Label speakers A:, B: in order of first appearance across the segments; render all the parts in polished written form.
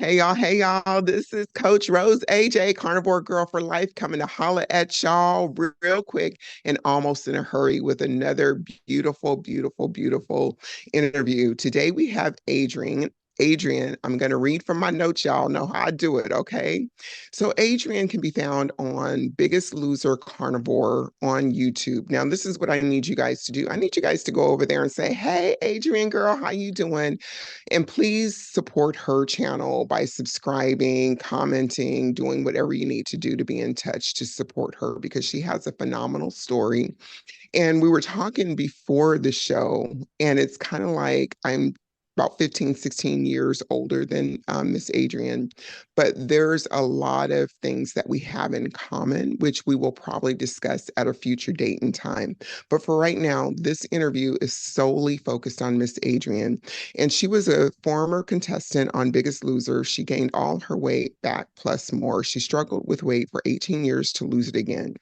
A: Hey y'all. This is Coach Rose AJ, Carnivore Girl for Life, coming to holla at y'all real quick and almost in a hurry with another beautiful interview. Today we have Adrian. Adrian, I'm going to read from my notes. Y'all know how I do it, okay? So, Adrian can be found on Biggest Loser Carnivore on YouTube. Now, this is what I need you guys to do. I need you guys to go over there and say, "Hey, Adrian girl, how you doing?" And please support her channel by subscribing, commenting, doing whatever you need to do to be in touch to support her because she has a phenomenal story. And we were talking before the show, and it's kind of like I'm about 15, 16 years older than Miss Adrian, but there's a lot of things that we have in common, which we will probably discuss at a future date and time. But for right now, this interview is solely focused on Miss Adrian. And she was a former contestant on Biggest Loser. She gained all her weight back plus more. She struggled with weight for 18 years to lose it again.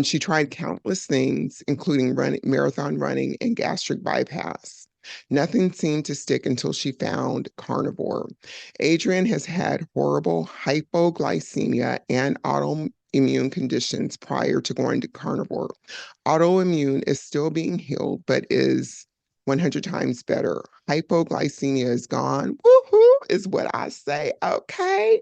A: She tried countless things, including marathon running and gastric bypass. Nothing seemed to stick until she found Carnivore. Adrian has had horrible hypoglycemia and autoimmune conditions prior to going to Carnivore. Autoimmune is still being healed, but is 100 times better. Hypoglycemia is gone. Woohoo, is what I say. Okay.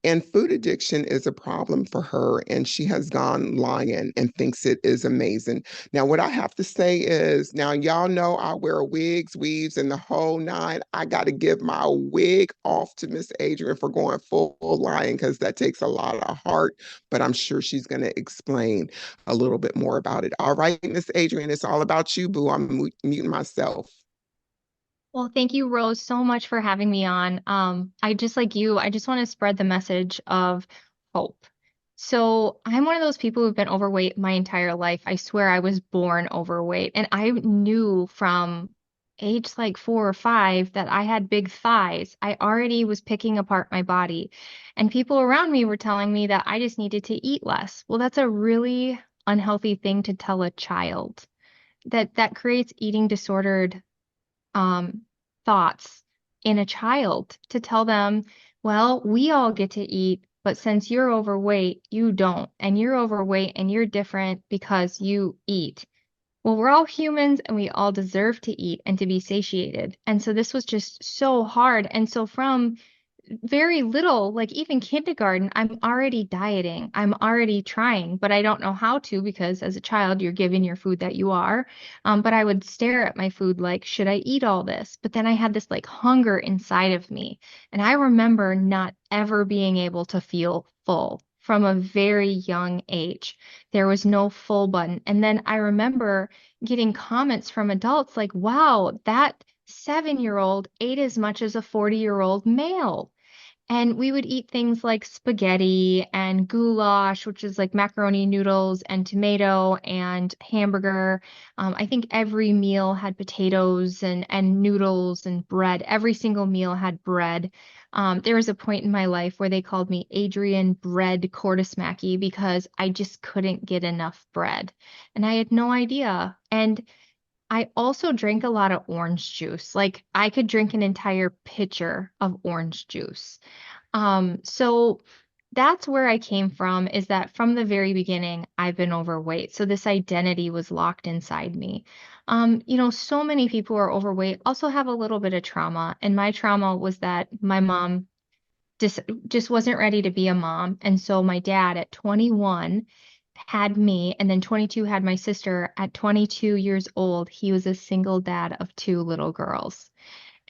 A: And food addiction is a problem for her, and she has gone lying and thinks it is amazing. Now, what I have to say is, now y'all know I wear wigs, weaves, and the whole nine. I got to give my wig off to Miss Adrian for going full lying because that takes a lot of heart, but I'm sure she's going to explain a little bit more about it. All right, Miss Adrian, it's all about you, boo. I'm muting myself.
B: Well, thank you, Rose, so much for having me on. I just like you, I just want to spread the message of hope. So I'm one of those people who've been overweight my entire life. I swear I was born overweight. And I knew from age like 4 or 5 that I had big thighs. I already was picking apart my body. And people around me were telling me that I just needed to eat less. Well, that's a really unhealthy thing to tell a child. That creates eating disordered um, thoughts in a child to tell them, well, we all get to eat, but since you're overweight, you don't. And you're overweight and you're different because you eat. Well, we're all humans and we all deserve to eat and to be satiated. And so this was just so hard. And so from very little, like even kindergarten, I'm already dieting. I'm already trying, but I don't know how to because as a child, you're given your food that you are. But I would stare at my food like, should I eat all this? But then I had this like hunger inside of me. And I remember not ever being able to feel full from a very young age. There was no full button. And then I remember getting comments from adults like, wow, that 7-year-old ate as much as a 40-year-old male. And we would eat things like spaghetti and goulash, which is like macaroni noodles and tomato and hamburger. I think every meal had potatoes and noodles and bread. Every single meal had bread. There was a point in my life where they called me Adrian Bread Cortismackie because I just couldn't get enough bread. And I had no idea. And I also drank a lot of orange juice. Like I could drink an entire pitcher of orange juice. So that's where I came from, is that from the very beginning, I've been overweight. So this identity was locked inside me. So many people who are overweight also have a little bit of trauma. And my trauma was that my mom just wasn't ready to be a mom. And so my dad at 21 had me, and then 22 had my sister. At 22 years old, he was a single dad of two little girls.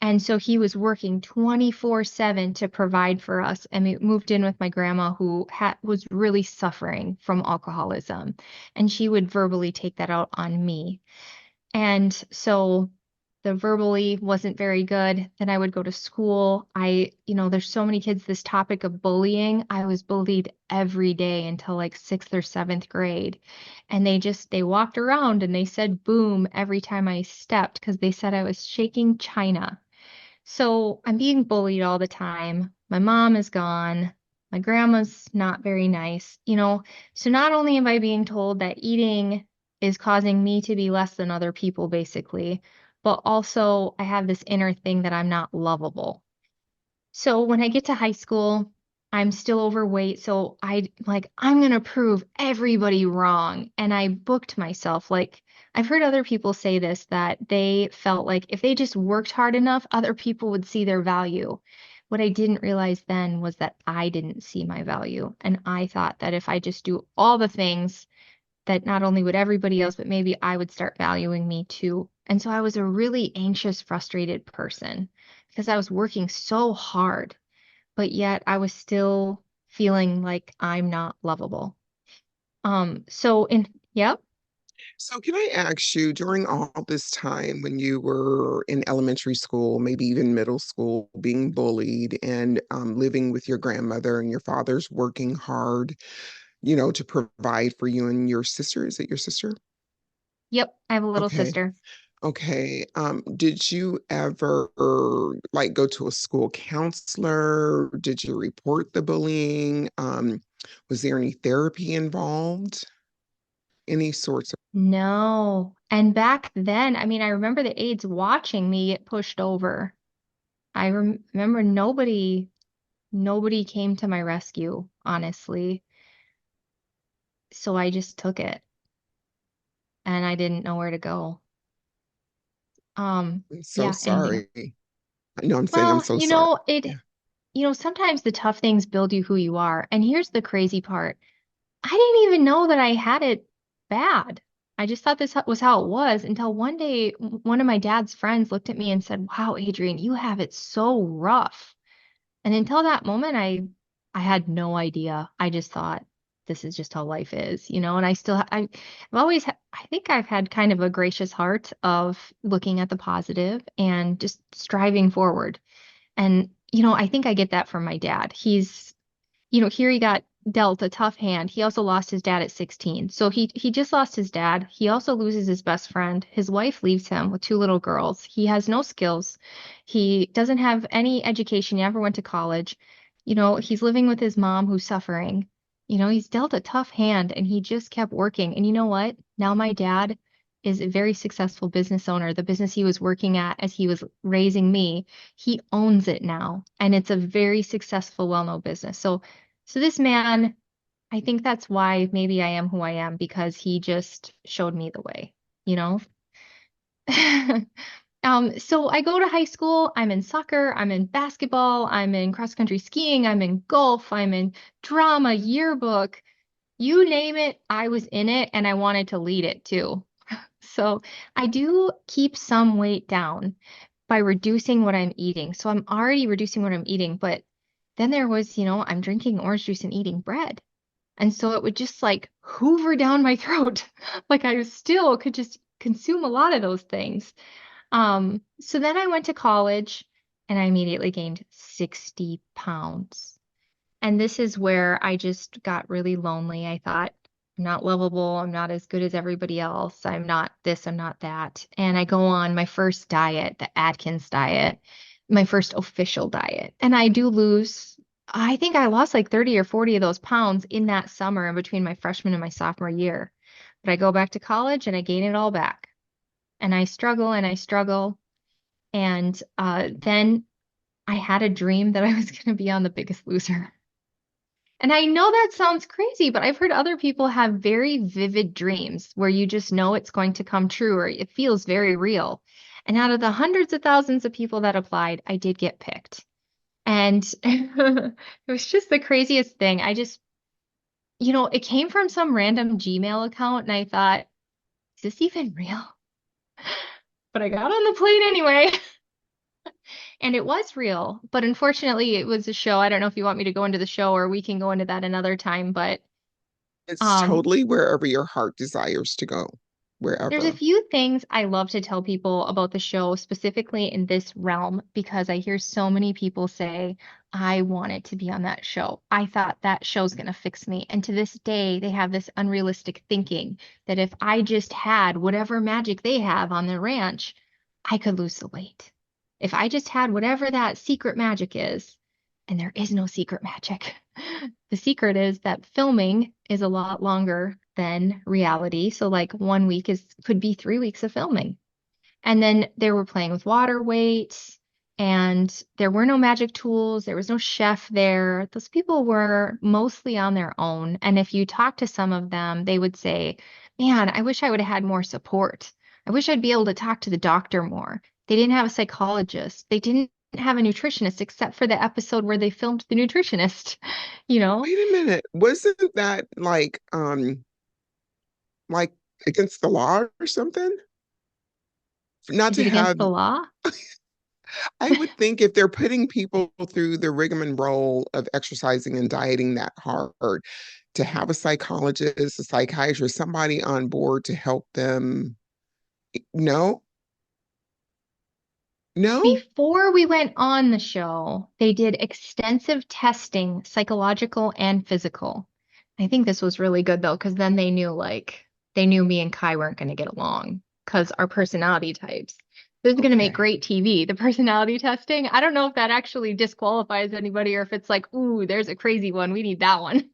B: And so he was working 24/7 to provide for us. And we moved in with my grandma who was really suffering from alcoholism. And she would verbally take that out on me. And so the verbally wasn't very good. Then I would go to school. There's so many kids, this topic of bullying. I was bullied every day until like sixth or seventh grade. And they walked around and they said boom every time I stepped because they said I was shaking china. So I'm being bullied all the time. My mom is gone. My grandma's not very nice. So not only am I being told that eating is causing me to be less than other people, basically, but also I have this inner thing that I'm not lovable. So when I get to high school, I'm still overweight. So I'm gonna prove everybody wrong. And I booked myself. Like I've heard other people say this, that they felt like if they just worked hard enough, other people would see their value. What I didn't realize then was that I didn't see my value. And I thought that if I just do all the things, that not only would everybody else, but maybe I would start valuing me too. And so I was a really anxious, frustrated person because I was working so hard, but yet I was still feeling like I'm not lovable. Yep,
A: So, can I ask you, during all this time when you were in elementary school, maybe even middle school, being bullied and living with your grandmother and your father's working hard, to provide for you and your sister? Is it your sister?
B: yep, I have a little
A: Okay.
B: sister.
A: Okay. Did you ever like go to a school counselor? Did you report the bullying? Was there any therapy involved? Any sorts of
B: No. And back then, I mean, I remember the aides watching me get pushed over. Remember nobody came to my rescue, honestly. So I just took it and I didn't know where to go.
A: I'm so
B: Yeah, and
A: sorry. No, I'm saying I'm
B: well,
A: so sorry. Yeah.
B: sometimes the tough things build you who you are. And here's the crazy part. I didn't even know that I had it bad. I just thought this was how it was until one day one of my dad's friends looked at me and said, "Wow, Adrian, you have it so rough." And until that moment, I had no idea. I just thought this is just how life is, and I've always I think I've had kind of a gracious heart of looking at the positive and just striving forward. And I think I get that from my dad. Here he got dealt a tough hand. He also lost his dad at 16. So he just lost his dad. He also loses his best friend. His wife leaves him with two little girls. He has no skills. He doesn't have any education. He never went to college. He's living with his mom who's suffering. He's dealt a tough hand and he just kept working. And you know what? Now my dad is a very successful business owner. The business he was working at as he was raising me, he owns it now. And it's a very successful, well-known business. So this man, I think that's why maybe I am who I am because he just showed me the way, you know? So I go to high school, I'm in soccer, I'm in basketball, I'm in cross country skiing, I'm in golf, I'm in drama, yearbook, you name it, I was in it and I wanted to lead it too. So I do keep some weight down by reducing what I'm eating. So I'm already reducing what I'm eating, but then there was, I'm drinking orange juice and eating bread. And so it would just like hoover down my throat. Like I still could just consume a lot of those things. So then I went to college and I immediately gained 60 pounds. And this is where I just got really lonely. I thought, I'm not lovable. I'm not as good as everybody else. I'm not this, I'm not that. And I go on my first diet, the Atkins diet, my first official diet. And I do lose, I think I lost like 30 or 40 of those pounds in that summer in between my freshman and my sophomore year. But I go back to college and I gain it all back. And I struggle and I struggle. And then I had a dream that I was going to be on The Biggest Loser. And I know that sounds crazy, but I've heard other people have very vivid dreams where you just know it's going to come true or it feels very real. And out of the hundreds of thousands of people that applied, I did get picked. And it was just the craziest thing. It came from some random Gmail account, and I thought, is this even real? But I got on the plane anyway. And it was real, but unfortunately, it was a show. I don't know if you want me to go into the show or we can go into that another time, but
A: It's
B: um,
A: totally wherever your heart desires to go,
B: there's a
A: wherever.
B: few things I love to tell people about the show, specifically in this realm, because I hear so many people say, I wanted to be on that show. I thought that show's going to fix me. And to this day, they have this unrealistic thinking that if I just had whatever magic they have on their ranch, I could lose the weight. If I just had whatever that secret magic is, and there is no secret magic. The secret is that filming is a lot longer than reality. So like one week could be 3 weeks of filming. And then they were playing with water weight And there were no magic tools, there was no chef there. Those people were mostly on their own. And if you talk to some of them, they would say, man, I wish I would have had more support. I wish I'd be able to talk to the doctor more. They didn't have a psychologist. They didn't have a nutritionist except for the episode where they filmed the nutritionist, you know?
A: Wait a minute. Wasn't that like against the law or something? Not
B: Is
A: to
B: it against
A: have,
B: the law?
A: I would think if they're putting people through the rigmarole of exercising and dieting that hard, to have a psychologist, a psychiatrist, somebody on board to help them. No, no.
B: Before we went on the show, they did extensive testing, psychological and physical. I think this was really good though, because then they knew me and Kai weren't going to get along because our personality types. This is going to make
A: Okay.
B: great TV. The personality testing. I don't know if that actually disqualifies anybody or if it's like, ooh, there's a crazy one. We need that one.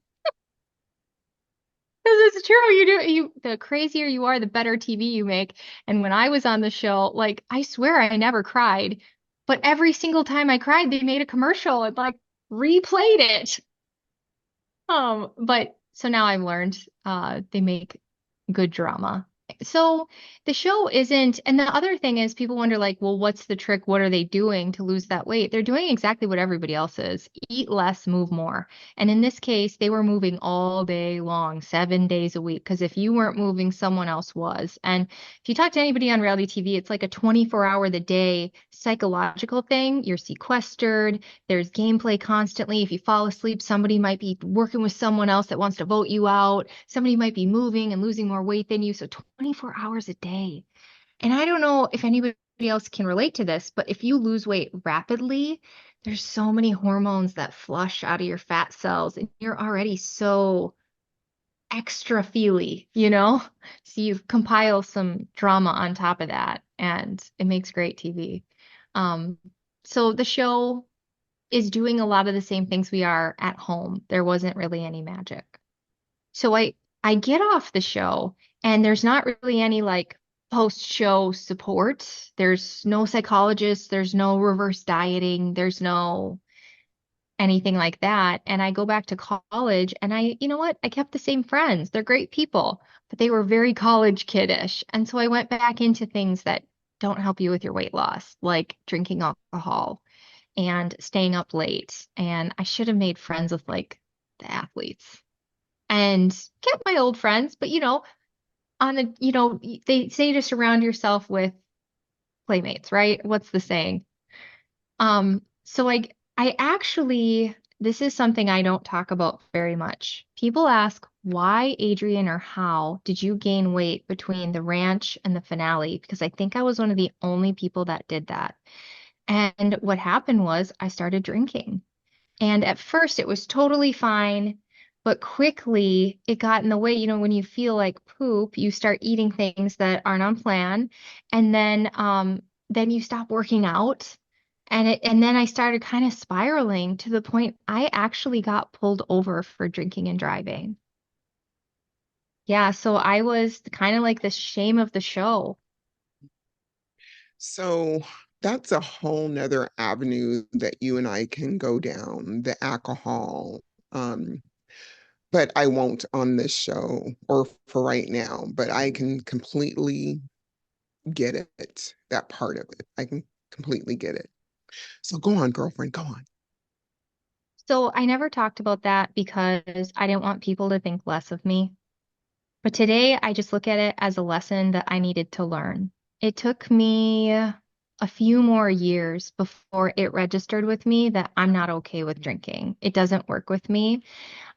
B: Because it's true. The crazier you are, the better TV you make. And when I was on the show, like I swear I never cried, but every single time I cried, they made a commercial and like replayed it. But so now I've learned they make good drama. So the show isn't, and the other thing is people wonder like, well, what's the trick? What are they doing to lose that weight? They're doing exactly what everybody else is. Eat less, move more. And in this case, they were moving all day long, 7 days a week. Because if you weren't moving, someone else was. And if you talk to anybody on reality TV, it's like a 24-hour the day psychological thing. You're sequestered. There's gameplay constantly. If you fall asleep, somebody might be working with someone else that wants to vote you out. Somebody might be moving and losing more weight than you. So 24 hours a day. And I don't know if anybody else can relate to this, but if you lose weight rapidly, there's so many hormones that flush out of your fat cells, and you're already so extra feely, you know? So you compile some drama on top of that, and it makes great TV. Um, so the show is doing a lot of the same things we are at home. There wasn't really any magic. So I get off the show and there's not really any like post-show support. There's no psychologist, there's no reverse dieting, there's no anything like that. And I go back to college and you know what? I kept the same friends. They're great people, but they were very college kiddish. And so I went back into things that don't help you with your weight loss, like drinking alcohol and staying up late. And I should have made friends with like the athletes and kept my old friends, but they say to surround yourself with playmates, right? What's the saying? So I actually, this is something I don't talk about very much. People ask, why, Adrian, or how did you gain weight between the ranch and the finale? Because I think I was one of the only people that did that. And what happened was I started drinking. And at first it was totally fine, but quickly it got in the way. You know, when you feel like poop, you start eating things that aren't on plan. And then you stop working out. And then I started kind of spiraling to the point I actually got pulled over for drinking and driving. Yeah, so I was kind of like the shame of the show.
A: So that's a whole nother avenue that you and I can go down, the alcohol. Um, but I won't on this show or for right now, but I can completely get it, that part of it. I can completely get it. So go on, girlfriend, go on.
B: So I never talked about that because I didn't want people to think less of me. But today I just look at it as a lesson that I needed to learn. It took me a few more years before it registered with me that I'm not okay with drinking. It doesn't work with me.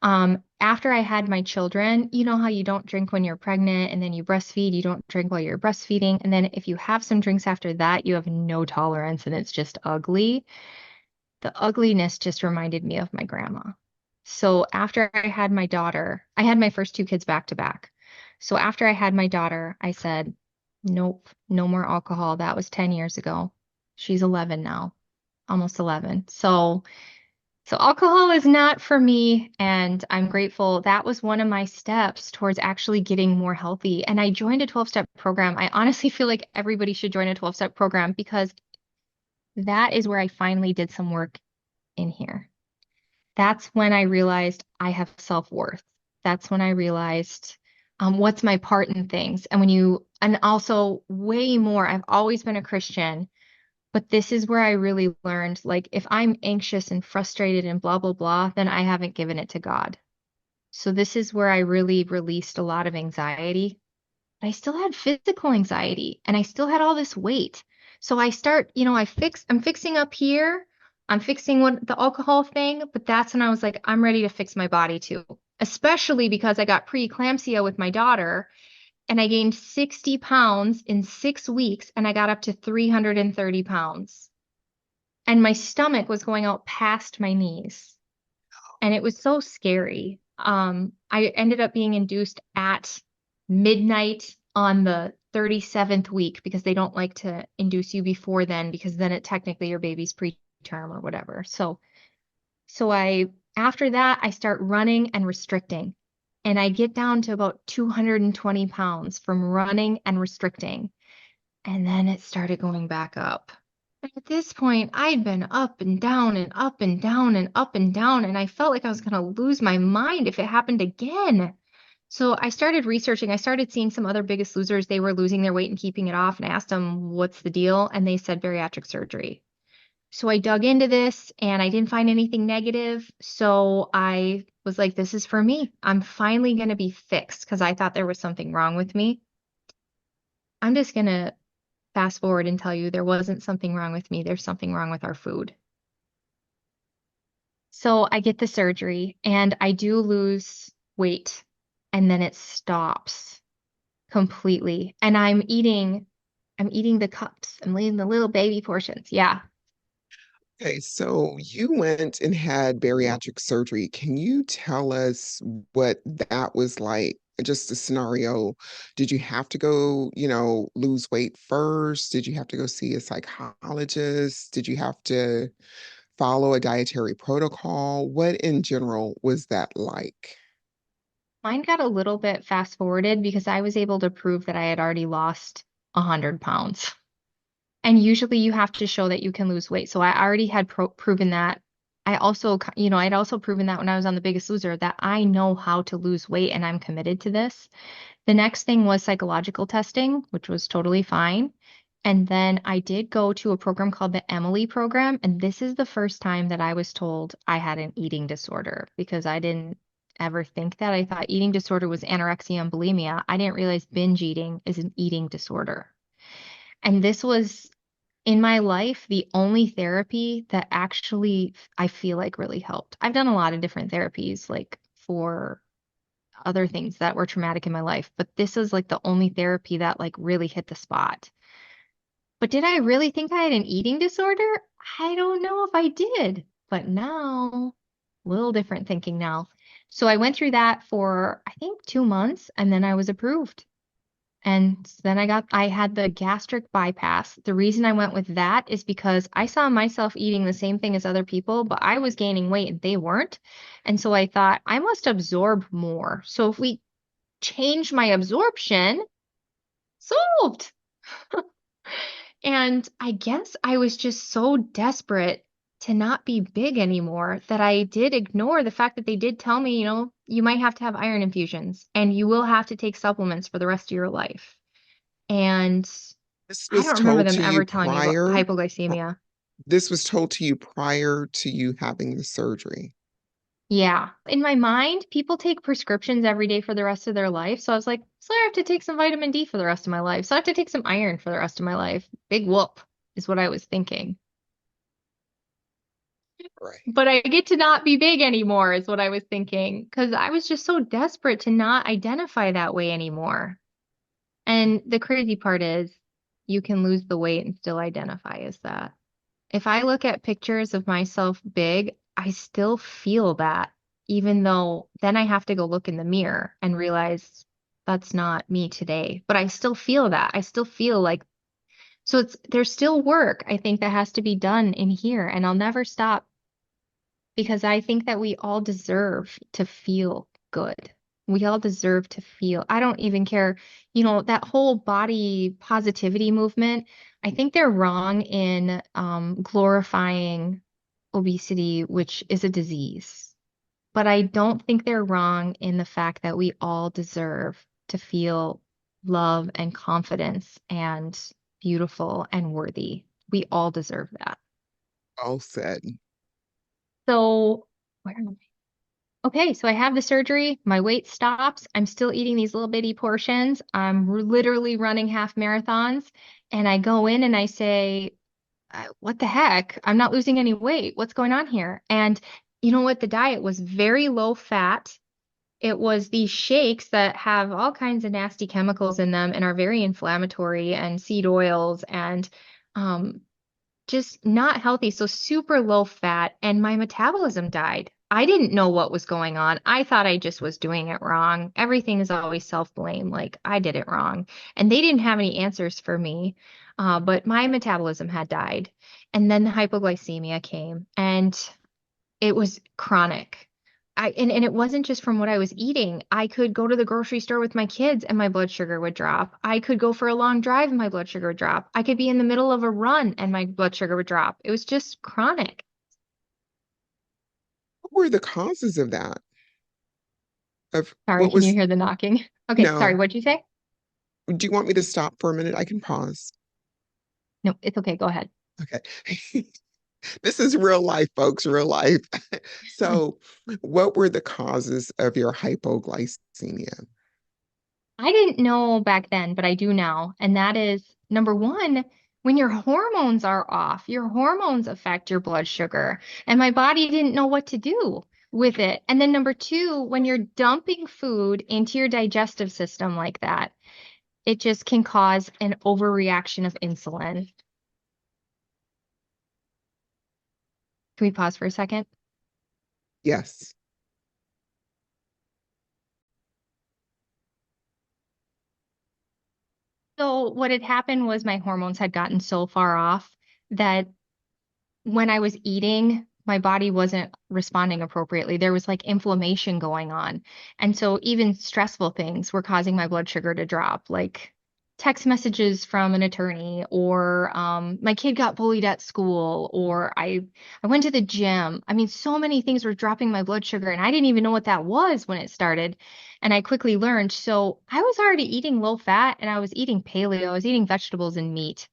B: After I had my children, you know how you don't drink when you're pregnant and then you breastfeed, you don't drink while you're breastfeeding. And then if you have some drinks after that, you have no tolerance and it's just ugly. The ugliness just reminded me of my grandma. So after I had my daughter, I had my first two kids back to back. So after I had my daughter, I said, nope, no more alcohol. That was 10 years ago. She's 11 now, almost 11. So alcohol is not for me, and I'm grateful. That was one of my steps towards actually getting more healthy. And I joined a 12-step program. I honestly feel like everybody should join a 12-step program because that is where I finally did some work in here. That's when I realized I have self-worth. That's when I realized what's my part in things. And also way more, I've always been a Christian, but this is where I really learned, like, if I'm anxious and frustrated and blah, blah, blah, then I haven't given it to God. So this is where I really released a lot of anxiety. I still had physical anxiety and I still had all this weight. So I start, I'm fixing up here. I'm fixing what the alcohol thing, but that's when I was like, I'm ready to fix my body too, especially because I got preeclampsia with my daughter and I gained 60 pounds in 6 weeks and I got up to 330 pounds. And my stomach was going out past my knees. And it was so scary. I ended up being induced at midnight on the 37th week because they don't like to induce you before then because then it technically your baby's preterm or whatever. So after that I start running and restricting. And I get down to about 220 pounds from running and restricting. And then it started going back up. At this point, I'd been up and down and up and down and up and down, and I felt like I was going to lose my mind if it happened again. So I started researching. I started seeing some other Biggest Losers. They were losing their weight and keeping it off, and I asked them, what's the deal? And they said bariatric surgery. So I dug into this and I didn't find anything negative. So I was like, this is for me. I'm finally going to be fixed because I thought there was something wrong with me. I'm just going to fast forward and tell you there wasn't something wrong with me. There's something wrong with our food. So I get the surgery and I do lose weight and then it stops completely. And I'm eating the cups. I'm eating the little baby portions. Yeah.
A: Okay, so you went and had bariatric surgery. Can you tell us what that was like? Just a scenario. Did you have to go, lose weight first? Did you have to go see a psychologist? Did you have to follow a dietary protocol? What in general was that like?
B: Mine got a little bit fast forwarded because I was able to prove that I had already lost 100 pounds. And usually you have to show that you can lose weight. So I already had proven that. I also, I'd also proven that when I was on The Biggest Loser that I know how to lose weight and I'm committed to this. The next thing was psychological testing, which was totally fine. And then I did go to a program called the Emily program. And this is the first time that I was told I had an eating disorder because I didn't ever think that. I thought eating disorder was anorexia and bulimia. I didn't realize binge eating is an eating disorder. And this was in my life the only therapy that actually I feel like really helped. I've done a lot of different therapies, like for other things that were traumatic in my life, but this is like the only therapy that like really hit the spot. But did I really think I had an eating disorder? I don't know if I did, but now, a little different thinking now. So I went through that for, I think, 2 months, and then I was approved. And then I had the gastric bypass. The reason I went with that is because I saw myself eating the same thing as other people, but I was gaining weight and they weren't. And so I thought I must absorb more. So if we change my absorption, solved. And I guess I was just so desperate to not be big anymore that I did ignore the fact that they did tell me, you might have to have iron infusions and you will have to take supplements for the rest of your life. And
A: This
B: I
A: was
B: don't remember
A: told
B: them
A: to you
B: ever telling me about
A: prior.
B: hypoglycemia.
A: This was told to you prior to you having the surgery.
B: Yeah. In my mind, people take prescriptions every day for the rest of their life. So I was like, so I have to take some vitamin D for the rest of my life. So I have to take some iron for the rest of my life. Big whoop is what I was thinking.
A: Right.
B: But I get to not be big anymore, is what I was thinking. Because I was just so desperate to not identify that way anymore. And the crazy part is, you can lose the weight and still identify as that. If I look at pictures of myself big, I still feel that, even though then I have to go look in the mirror and realize that's not me today. But I still feel that. I still feel like, so there's still work I think that has to be done in here, and I'll never stop because I think that we all deserve to feel good. We all deserve to feel. I don't even care, that whole body positivity movement. I think they're wrong in glorifying obesity, which is a disease. But I don't think they're wrong in the fact that we all deserve to feel love and confidence and beautiful and worthy. We all deserve that.
A: All said.
B: So, where am I? Okay, so I have the surgery. My weight stops. I'm still eating these little bitty portions. I'm literally running half marathons. And I go in and I say, what the heck? I'm not losing any weight. What's going on here? And you know what? The diet was very low fat. It was these shakes that have all kinds of nasty chemicals in them and are very inflammatory and seed oils and um, just not healthy. So super low fat. And my metabolism died. I didn't know what was going on. I thought I just was doing it wrong. Everything is always self-blame. Like I did it wrong. And they didn't have any answers for me. But my metabolism had died. And then the hypoglycemia came and it was chronic. And it wasn't just from what I was eating. I could go to the grocery store with my kids and my blood sugar would drop. I could go for a long drive and my blood sugar would drop. I could be in the middle of a run and my blood sugar would drop. It was just chronic.
A: What were the causes of that? Of
B: Sorry,
A: what
B: can you
A: was,
B: hear the knocking? Okay, sorry,
A: no.
B: what'd you say?
A: Do you want me to stop for a minute? I can pause.
B: No, it's okay. Go ahead.
A: Okay. This is real life, folks, real life. So, what were the causes of your hypoglycemia?
B: I didn't know back then, but I do now. And that is number one, when your hormones are off, your hormones affect your blood sugar. And my body didn't know what to do with it. And then number two, when you're dumping food into your digestive system like that, it just can cause an overreaction of insulin. Can we pause for a second?
A: Yes.
B: So what had happened was my hormones had gotten so far off that when I was eating, my body wasn't responding appropriately. There was like inflammation going on. And so even stressful things were causing my blood sugar to drop, like text messages from an attorney, or my kid got bullied at school, or I went to the gym. I mean, so many things were dropping my blood sugar, and I didn't even know what that was when it started. And I quickly learned. So I was already eating low fat and I was eating paleo, I was eating vegetables and meat.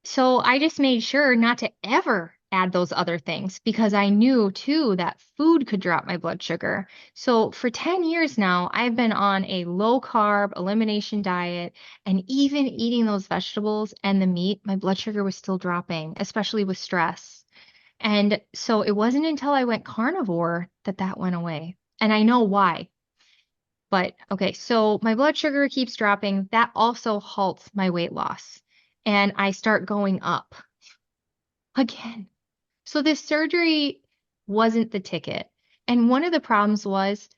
B: So I just made sure not to ever add those other things because I knew too that food could drop my blood sugar. So for 10 years now, I've been on a low carb elimination diet, and even eating those vegetables and the meat, my blood sugar was still dropping, especially with stress. And so it wasn't until I went carnivore that that went away. And I know why. But okay, so my blood sugar keeps dropping. That also halts my weight loss. And I start going up again. So this surgery wasn't the ticket. And one of the problems was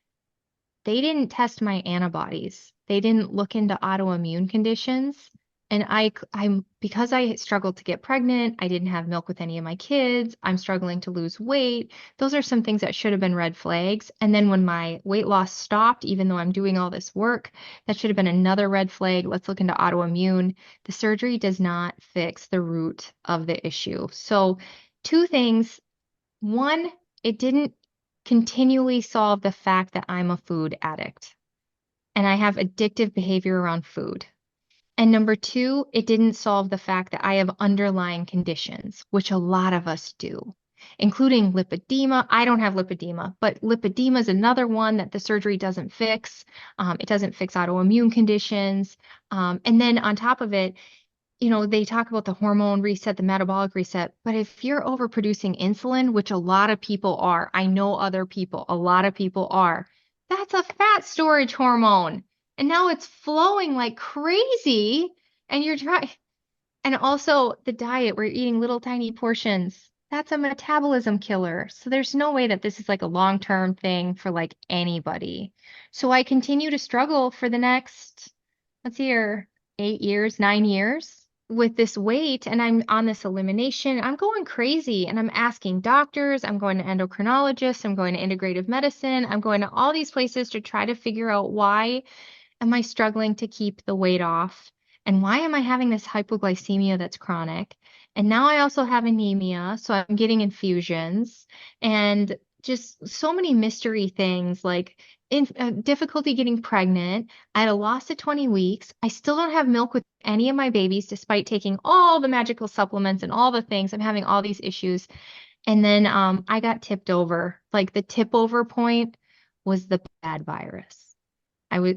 B: they didn't test my antibodies. They didn't look into autoimmune conditions. And I'm because I struggled to get pregnant, I didn't have milk with any of my kids, I'm struggling to lose weight. Those are some things that should have been red flags. And then when my weight loss stopped, even though I'm doing all this work, that should have been another red flag. Let's look into autoimmune. The surgery does not fix the root of the issue. So, two things. One, it didn't continually solve the fact that I'm a food addict and I have addictive behavior around food. And number two, it didn't solve the fact that I have underlying conditions, which a lot of us do, including lipedema. I don't have lipedema, but lipedema is another one that the surgery doesn't fix. It doesn't fix autoimmune conditions. And then on top of it, they talk about the hormone reset, the metabolic reset, but if you're overproducing insulin, which a lot of people are, I know other people, a lot of people are, that's a fat storage hormone. And now it's flowing like crazy. And you're trying, and also the diet where you're eating little tiny portions, that's a metabolism killer. So there's no way that this is like a long-term thing for like anybody. So I continue to struggle for the next, let's see here, 8 years, 9 years with this weight, and I'm on this elimination. I'm going crazy and I'm asking doctors, I'm going to endocrinologists, I'm going to integrative medicine, I'm going to all these places to try to figure out why am I struggling to keep the weight off. And why am I having this hypoglycemia that's chronic? And now I also have anemia, so I'm getting infusions and just so many mystery things like difficulty getting pregnant. I had a loss at 20 weeks. I still don't have milk with any of my babies, despite taking all the magical supplements and all the things. I'm having all these issues. And then I got tipped over. Like the tip over point was the bad virus.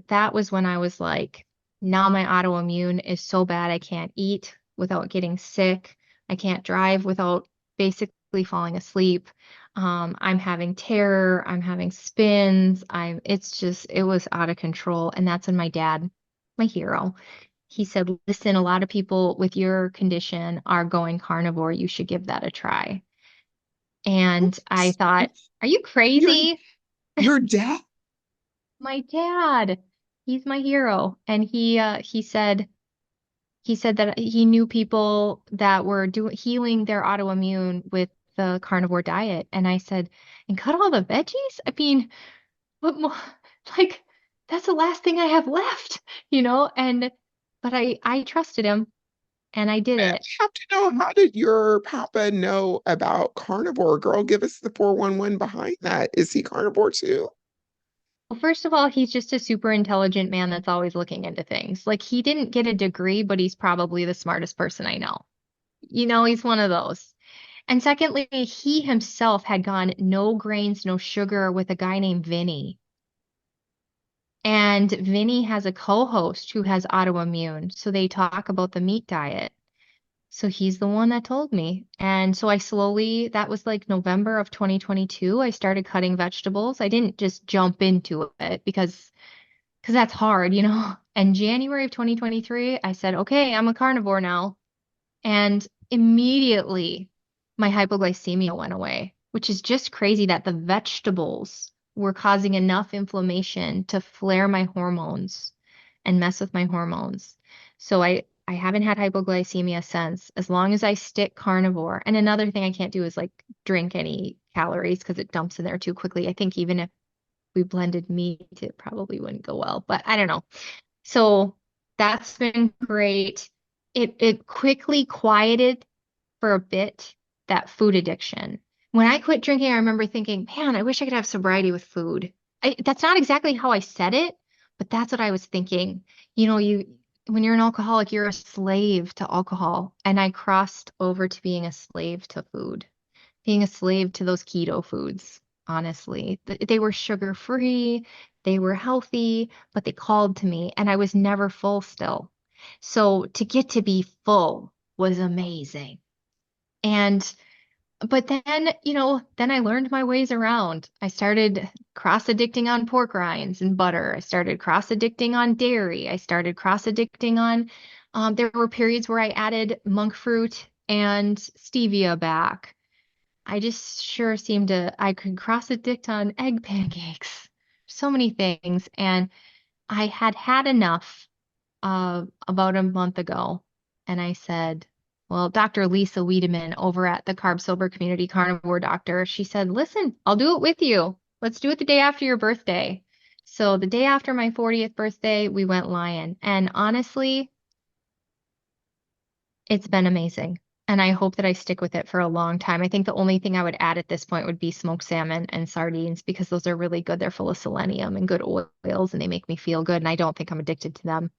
B: That was when I was like, now my autoimmune is so bad I can't eat without getting sick. I can't drive without basically falling asleep. I'm having terror. I'm having spins. It was out of control. And that's when my dad, my hero, he said, listen, a lot of people with your condition are going carnivore. You should give that a try. And I thought, are you
A: Your
B: crazy?
A: your dad.
B: My dad, he's my hero. And he said that he knew people that were doing healing their autoimmune with the carnivore diet. And I said, and cut all the veggies? I mean, what more? Like, that's the last thing I have left, you know? But I trusted him and I did
A: I
B: it.
A: have to know, how did your papa know about carnivore? Girl, give us the 411 behind that. Is he carnivore too?
B: Well, first of all, he's just a super intelligent man that's always looking into things. Like, he didn't get a degree, but he's probably the smartest person I know. You know, he's one of those. And secondly, he himself had gone no grains, no sugar with a guy named Vinny. And Vinny has a co-host who has autoimmune. So they talk about the meat diet. So he's the one that told me. And so that was like November of 2022. I started cutting vegetables. I didn't just jump into it because that's hard, you know. And January of 2023, I said, okay, I'm a carnivore now. And immediately my hypoglycemia went away, which is just crazy that the vegetables were causing enough inflammation to flare my hormones and mess with my hormones. So I haven't had hypoglycemia since, as long as I stick carnivore. And another thing I can't do is like drink any calories because it dumps in there too quickly. I think even if we blended meat, it probably wouldn't go well, but I don't know. So that's been great. It quickly quieted for a bit that food addiction. When I quit drinking, I remember thinking, man, I wish I could have sobriety with food. That's not exactly how I said it, but that's what I was thinking. You know, when you're an alcoholic, you're a slave to alcohol. And I crossed over to being a slave to food, being a slave to those keto foods, honestly. They were sugar free, they were healthy, but they called to me, and I was never full still. So to get to be full was amazing. And but then, then I learned my ways around. I started cross addicting on pork rinds and butter. I started cross addicting on dairy. I started cross addicting on, there were periods where I added monk fruit and stevia back. I just sure seemed I could cross addict on egg pancakes, so many things. And I had had enough about a month ago. And I said, well, Dr. Lisa Wiedemann over at the Carb Sober Community Carnivore Doctor, she said, listen, I'll do it with you. Let's do it the day after your birthday. So the day after my 40th birthday, we went lion. And honestly, it's been amazing. And I hope that I stick with it for a long time. I think the only thing I would add at this point would be smoked salmon and sardines because those are really good. They're full of selenium and good oils and they make me feel good. And I don't think I'm addicted to them.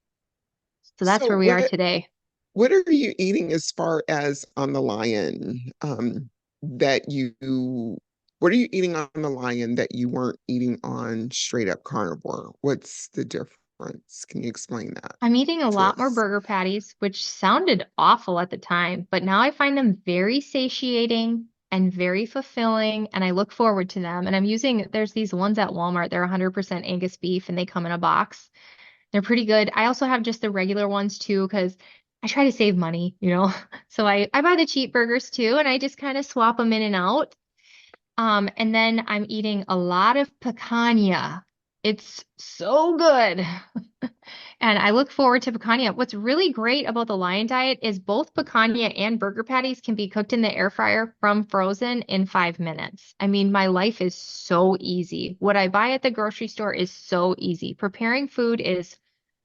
B: So that's
A: So
B: where we are today.
A: what are you eating as far as on the lion, that you what are you eating on the lion that you weren't eating on straight up carnivore? What's the difference? Can you explain that
B: I'm eating a
A: to
B: lot more
A: us?
B: burger patties, which sounded awful at the time, but now I find them very satiating and very fulfilling, and I look forward to them. And there's these ones at Walmart, they're 100% Angus beef, and they come in a box. They're pretty good. I also have just the regular ones too, because I try to save money, you know? So I buy the cheap burgers too, and I just kind of swap them in and out. And then I'm eating a lot of picanha. It's so good. And I look forward to picanha. What's really great about the Lion diet is both picanha and burger patties can be cooked in the air fryer from frozen in 5 minutes. I mean, my life is so easy. What I buy at the grocery store is so easy. Preparing food is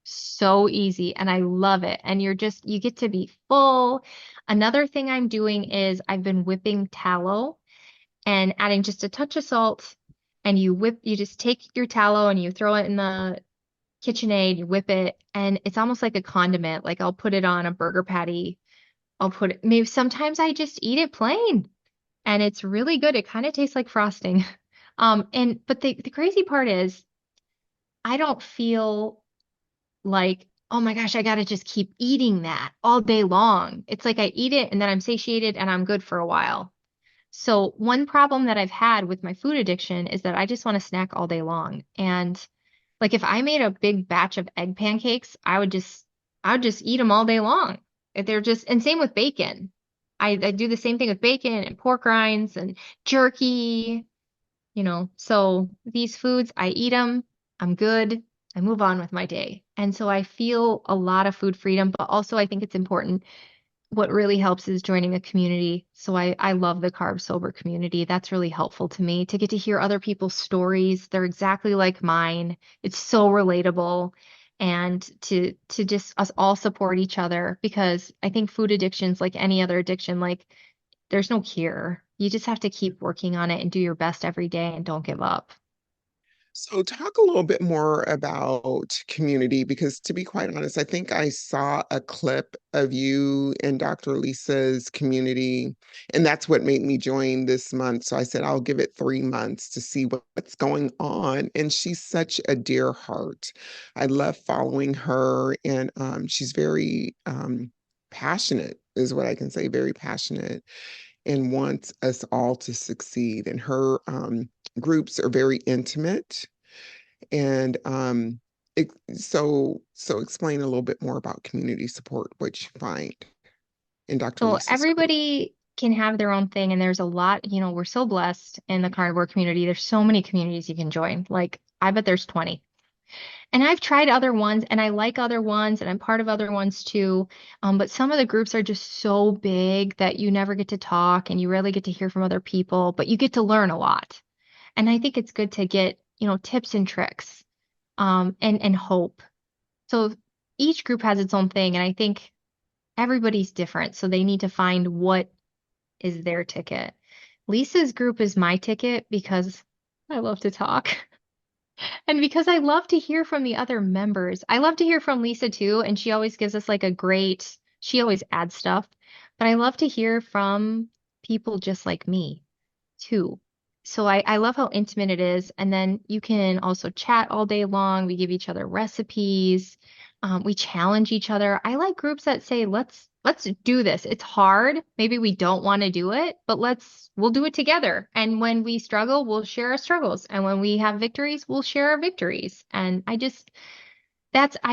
B: so easy and I love it. And you get to be full. Another thing I'm doing is I've been whipping tallow and adding just a touch of salt. And you just take your tallow and you throw it in the KitchenAid, you whip it, and it's almost like a condiment. Like I'll put it on a burger patty. I'll put it, maybe sometimes I just eat it plain and it's really good. It kind of tastes like frosting. But the crazy part is I don't feel like, oh my gosh, I gotta just keep eating that all day long. It's like I eat it and then I'm satiated and I'm good for a while. So one problem that I've had with my food addiction is that I just want to snack all day long. And like if I made a big batch of egg pancakes, I would just eat them all day long. If they're just, and same with bacon. I do the same thing with bacon and pork rinds and jerky, So these foods, I eat them, I'm good, I move on with my day. And so I feel a lot of food freedom, but also I think it's important. What really helps is joining a community. So I love the carb sober community. That's really helpful to me to get to hear other people's stories. They're exactly like mine. It's so relatable. And to just us all support each other because I think food addictions, like any other addiction, like there's no cure. You just have to keep working on it and do your best every day and don't give up.
A: So, talk a little bit more about community because, to be quite honest, I think I saw a clip of you and Dr. Lisa's community, and that's what made me join this month. So, I said, I'll give it 3 months to see what's going on. And she's such a dear heart. I love following her, and she's very passionate, is what I can say, very passionate and wants us all to succeed. And her groups are very intimate. And so explain a little bit more about community support, what you find in Dr.
B: So
A: Lisa's group.
B: everybody can have their own thing, and there's a lot, we're so blessed in the carnivore community. There's so many communities you can join. Like, I bet there's 20. And I've tried other ones, and I like other ones, and I'm part of other ones too. But some of the groups are just so big that you never get to talk and you rarely get to hear from other people, but you get to learn a lot. And I think it's good to get, tips and tricks, and hope. So each group has its own thing, and I think everybody's different, so they need to find what is their ticket. Lisa's group is my ticket because I love to talk. And because I love to hear from the other members. I love to hear from Lisa too, and she always gives us like she always adds stuff, but I love to hear from people just like me too. So I love how intimate it is. And then you can also chat all day long. We give each other recipes. We challenge each other. I like groups that say, let's do this. It's hard. Maybe we don't want to do it, but we'll do it together. And when we struggle, we'll share our struggles. And when we have victories, we'll share our victories. And I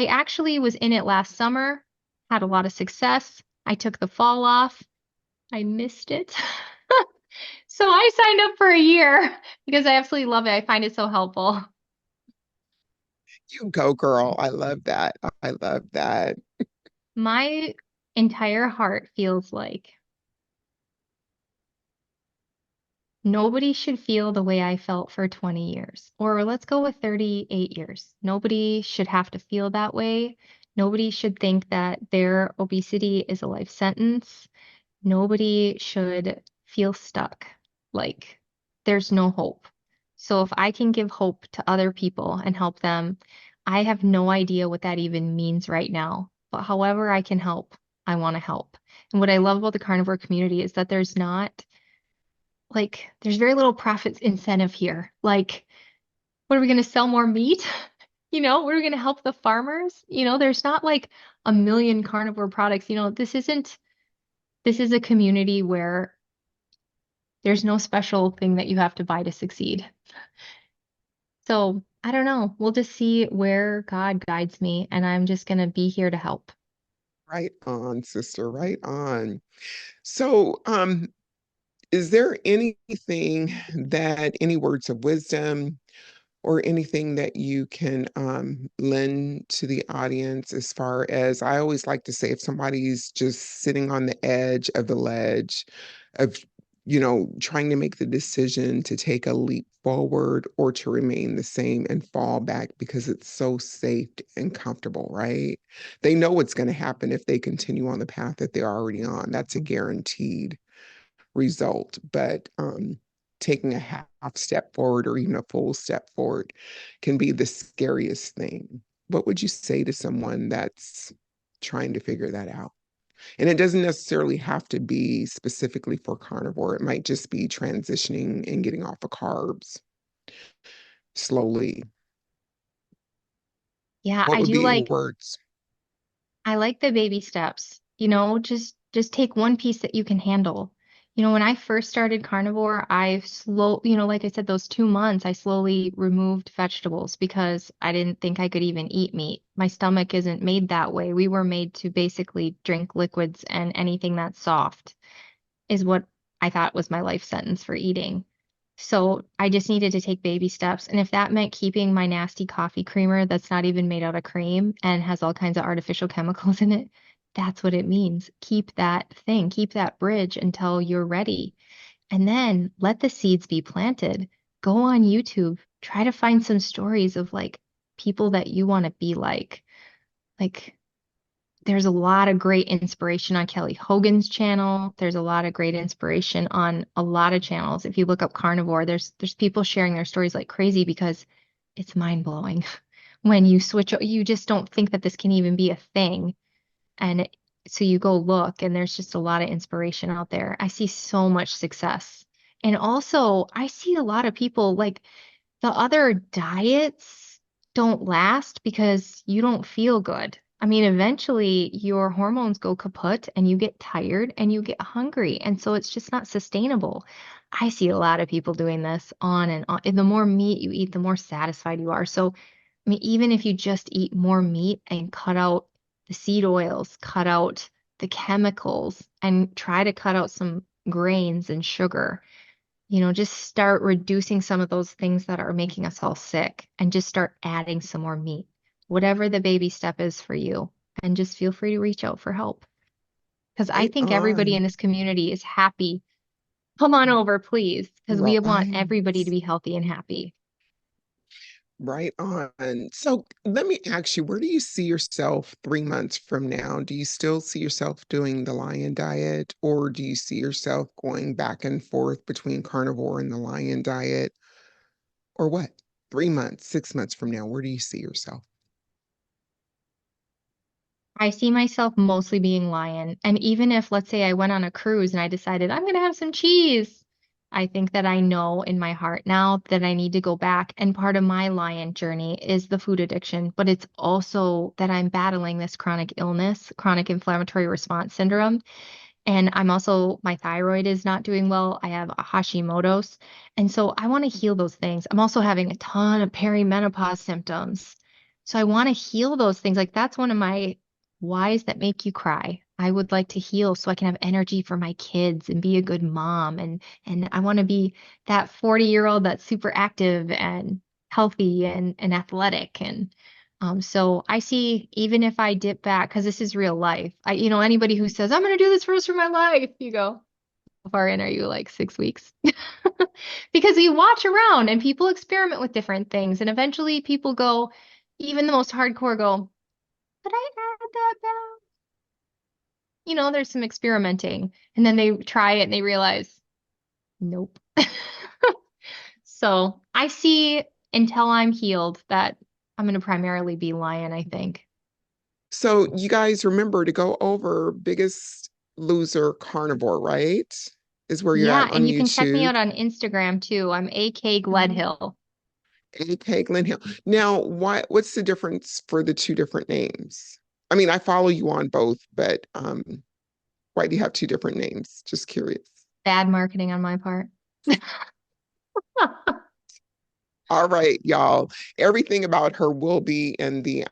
B: actually was in it last summer, had a lot of success. I took the fall off. I missed it. So I signed up for a year because I absolutely love it. I find it so helpful.
A: You go, girl. I love that. I love that.
B: My entire heart feels like nobody should feel the way I felt for 20 years. Or let's go with 38 years. Nobody should have to feel that way. Nobody should think that their obesity is a life sentence. Nobody should feel stuck, like there's no hope. So if I can give hope to other people and help them, I have no idea what that even means right now. But however I can help, I want to help. And what I love about the carnivore community is that there's very little profit incentive here. Like, what are we going to sell more meat? What are we going to help the farmers? There's not like a million carnivore products. This is a community where there's no special thing that you have to buy to succeed. So I don't know. We'll just see where God guides me, and I'm just going to be here to help.
A: Right on, sister. Right on. So, is there anything any words of wisdom or anything that you can lend to the audience as far as I always like to say, if somebody's just sitting on the edge of the ledge of trying to make the decision to take a leap forward or to remain the same and fall back because it's so safe and comfortable, right? They know what's going to happen if they continue on the path that they're already on. That's a guaranteed result. But taking a half step forward or even a full step forward can be the scariest thing. What would you say to someone that's trying to figure that out? And it doesn't necessarily have to be specifically for carnivore. It might just be transitioning and getting off of carbs slowly.
B: Yeah,
A: What
B: I
A: would
B: do
A: be your
B: like
A: words?
B: I like the baby steps. Just take one piece that you can handle. When I first started carnivore, like I said, those 2 months, I slowly removed vegetables because I didn't think I could even eat meat. My stomach isn't made that way. We were made to basically drink liquids, and anything that's soft is what I thought was my life sentence for eating. So I just needed to take baby steps. And if that meant keeping my nasty coffee creamer that's not even made out of cream and has all kinds of artificial chemicals in it, that's what it means. Keep that bridge until you're ready. And then let the seeds be planted. Go on YouTube, try to find some stories of like people that you want to be like. Like there's a lot of great inspiration on Kelly Hogan's channel. There's a lot of great inspiration on a lot of channels. If you look up carnivore, there's people sharing their stories like crazy because it's mind-blowing. When you switch, you just don't think that this can even be a thing. So you go look, and there's just a lot of inspiration out there. I see so much success. And also, I see a lot of people like the other diets don't last because you don't feel good. I mean, eventually your hormones go kaput and you get tired and you get hungry. And so it's just not sustainable. I see a lot of people doing this on and on. And the more meat you eat, the more satisfied you are. So, I mean, even if you just eat more meat and cut out the seed oils, cut out the chemicals, and try to cut out some grains and sugar, just start reducing some of those things that are making us all sick and just start adding some more meat, whatever the baby step is for you. And just feel free to reach out for help. Because I
A: Right
B: think everybody
A: on.
B: in this community is happy. Come on over, please, because we want
A: Right.
B: everybody to be healthy and happy.
A: Right on. So let me ask you, where do you see yourself 3 months from now? Do you still see yourself doing the lion diet, or do you see yourself going back and forth between carnivore and the lion diet, or what? 3 months, 6 months from now, where do you see yourself?
B: I see myself mostly being lion. And even if, let's say, I went on a cruise and I decided I'm going to have some cheese, I think that I know in my heart now that I need to go back. And part of my lion journey is the food addiction, but it's also that I'm battling this chronic illness, chronic inflammatory response syndrome. And my thyroid is not doing well. I have a Hashimoto's. And so I want to heal those things. I'm also having a ton of perimenopause symptoms. So I want to heal those things. Like that's one of my whys that make you cry. I would like to heal so I can have energy for my kids and be a good mom. And I want to be that 40-year-old that's super active and healthy and athletic. So I see, even if I dip back, because this is real life, anybody who says, I'm going to do this for the rest of my life, you go, how far in are you? Like 6 weeks? Because you watch around and people experiment with different things. And eventually people go, even the most hardcore go, but I add that back. There's some experimenting. And then they try it and they realize, nope. So I see until I'm healed that I'm going to primarily be lion, I think.
A: So you guys remember to go over Biggest Loser Carnivore, right? Is where you're
B: Yeah,
A: at on
B: and you can check me
A: YouTube.
B: out on Instagram too. I'm AK Gledhill.
A: AK Glen Hill. Now, what's the difference for the two different names? I mean, I follow you on both, but why do you have two different names? Just curious.
B: Bad marketing on my part.
A: All right, y'all. Everything about her will be in the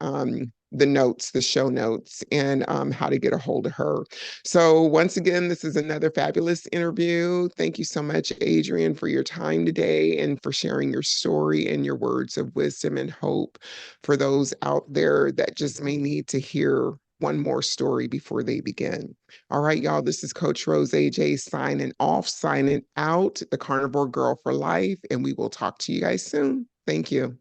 A: notes, the show notes, and how to get a hold of her. So once again, this is another fabulous interview. Thank you so much, Adrian, for your time today and for sharing your story and your words of wisdom and hope for those out there that just may need to hear one more story before they begin. All right, y'all, this is Coach Rose AJ signing off, signing out, the Carnivore Girl for Life, and we will talk to you guys soon. Thank you.